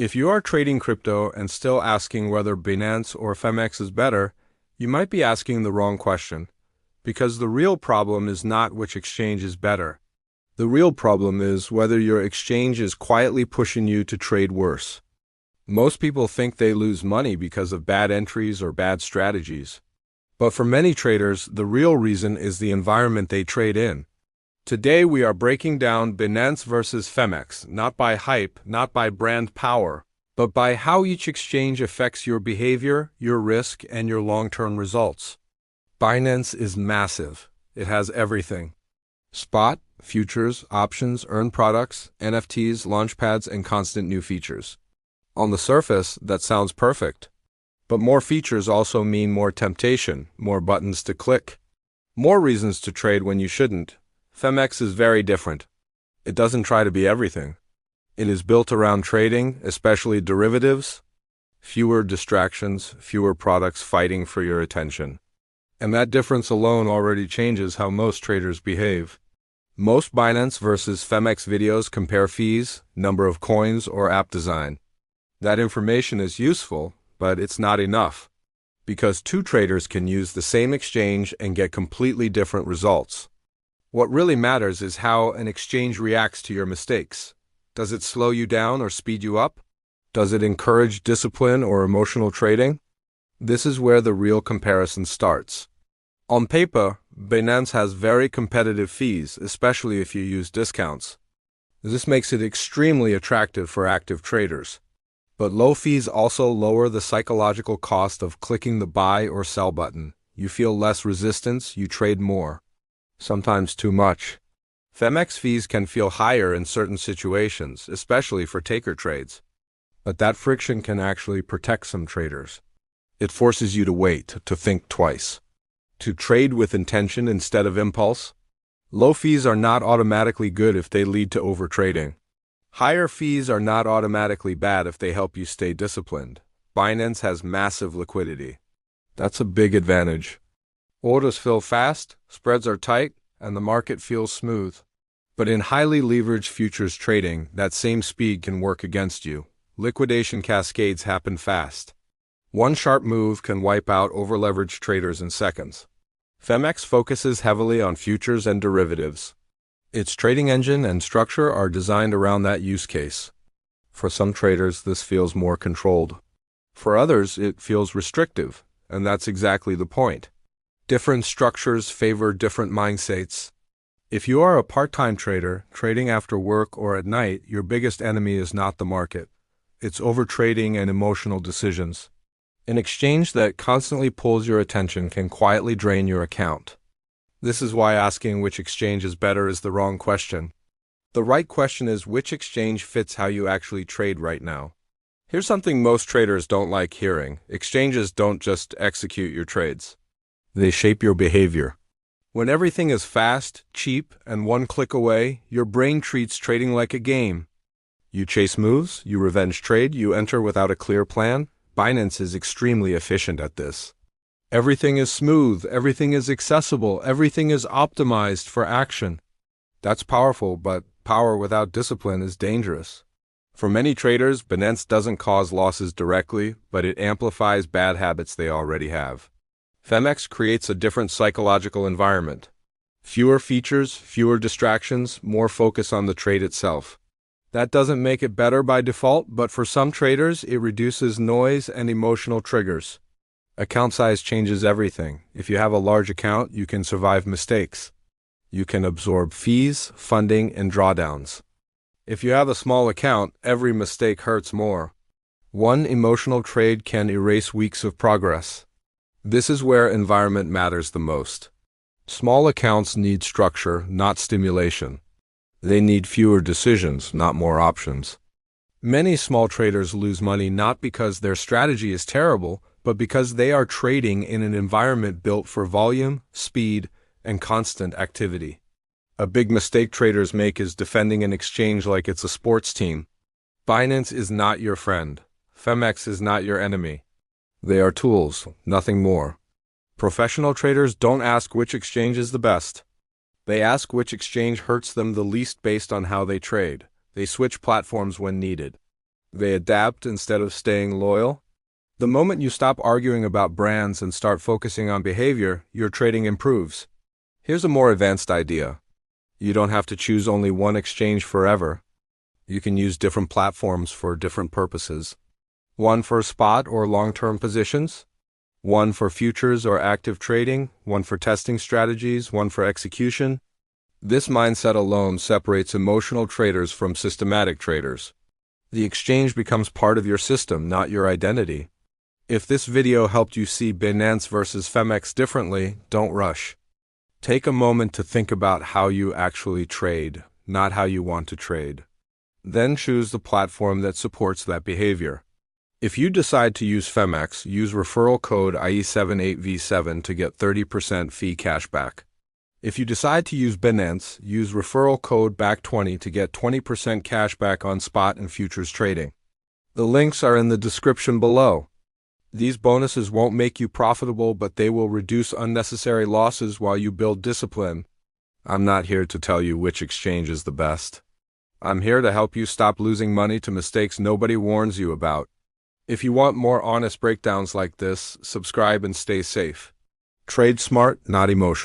If you are trading crypto and still asking whether Binance or Phemex is better, you might be asking the wrong question, because the real problem is not which exchange is better. The real problem is whether your exchange is quietly pushing you to trade worse. Most people think they lose money because of bad entries or bad strategies. But for many traders, the real reason is the environment they trade in. Today we are breaking down Binance versus Phemex, not by hype, not by brand power, but by how each exchange affects your behavior, your risk, and your long-term results. Binance is massive. It has everything. Spot, futures, options, earned products, NFTs, launchpads, and constant new features. On the surface, that sounds perfect. But more features also mean more temptation, more buttons to click, more reasons to trade when you shouldn't. Phemex is very different. It doesn't try to be everything. It is built around trading, especially derivatives, fewer distractions, fewer products fighting for your attention. And that difference alone already changes how most traders behave. Most Binance versus Phemex videos compare fees, number of coins, or app design. That information is useful, but it's not enough, because two traders can use the same exchange and get completely different results. What really matters is how an exchange reacts to your mistakes. Does it slow you down or speed you up? Does it encourage discipline or emotional trading? This is where the real comparison starts. On paper, Binance has very competitive fees, especially if you use discounts. This makes it extremely attractive for active traders. But low fees also lower the psychological cost of clicking the buy or sell button. You feel less resistance, you trade more. Sometimes too much. Phemex fees can feel higher in certain situations, especially for taker trades. But that friction can actually protect some traders. It forces you to wait, to think twice, to trade with intention instead of impulse. Low fees are not automatically good if they lead to overtrading. Higher fees are not automatically bad if they help you stay disciplined. Binance has massive liquidity. That's a big advantage. Orders fill fast, spreads are tight, and the market feels smooth. But in highly leveraged futures trading, that same speed can work against you. Liquidation cascades happen fast. One sharp move can wipe out overleveraged traders in seconds. Phemex focuses heavily on futures and derivatives. Its trading engine and structure are designed around that use case. For some traders, this feels more controlled. For others, it feels restrictive, and that's exactly the point. Different structures favor different mindsets. If you are a part-time trader, trading after work or at night, your biggest enemy is not the market. It's overtrading and emotional decisions. An exchange that constantly pulls your attention can quietly drain your account. This is why asking which exchange is better is the wrong question. The right question is which exchange fits how you actually trade right now. Here's something most traders don't like hearing. Exchanges don't just execute your trades. They shape your behavior. When everything is fast, cheap, and one click away, your brain treats trading like a game. You chase moves, you revenge trade, you enter without a clear plan. Binance is extremely efficient at this. Everything is smooth, everything is accessible, everything is optimized for action. That's powerful, but power without discipline is dangerous. For many traders, Binance doesn't cause losses directly, but it amplifies bad habits they already have. Phemex creates a different psychological environment. Fewer features, fewer distractions, more focus on the trade itself. That doesn't make it better by default, but for some traders, it reduces noise and emotional triggers. Account size changes everything. If you have a large account, you can survive mistakes. You can absorb fees, funding, and drawdowns. If you have a small account, every mistake hurts more. One emotional trade can erase weeks of progress. This is where environment matters the most. Small accounts need structure, not stimulation. They need fewer decisions, not more options. Many small traders lose money not because their strategy is terrible, but because they are trading in an environment built for volume, speed, and constant activity. A big mistake traders make is defending an exchange like it's a sports team. Binance is not your friend. Phemex is not your enemy. They are tools, nothing more. Professional traders don't ask which exchange is the best. They ask which exchange hurts them the least based on how they trade. They switch platforms when needed. They adapt instead of staying loyal. The moment you stop arguing about brands and start focusing on behavior, your trading improves. Here's a more advanced idea. You don't have to choose only one exchange forever. You can use different platforms for different purposes. One for spot or long-term positions, one for futures or active trading, one for testing strategies, one for execution. This mindset alone separates emotional traders from systematic traders. The exchange becomes part of your system, not your identity. If this video helped you see Binance versus Phemex differently, don't rush. Take a moment to think about how you actually trade, not how you want to trade. Then choose the platform that supports that behavior. If you decide to use Phemex, use referral code IE78V7 to get 30% fee cashback. If you decide to use Binance, use referral code BACK20 to get 20% cashback on spot and futures trading. The links are in the description below. These bonuses won't make you profitable, but they will reduce unnecessary losses while you build discipline. I'm not here to tell you which exchange is the best. I'm here to help you stop losing money to mistakes nobody warns you about. If you want more honest breakdowns like this, subscribe and stay safe. Trade smart, not emotional.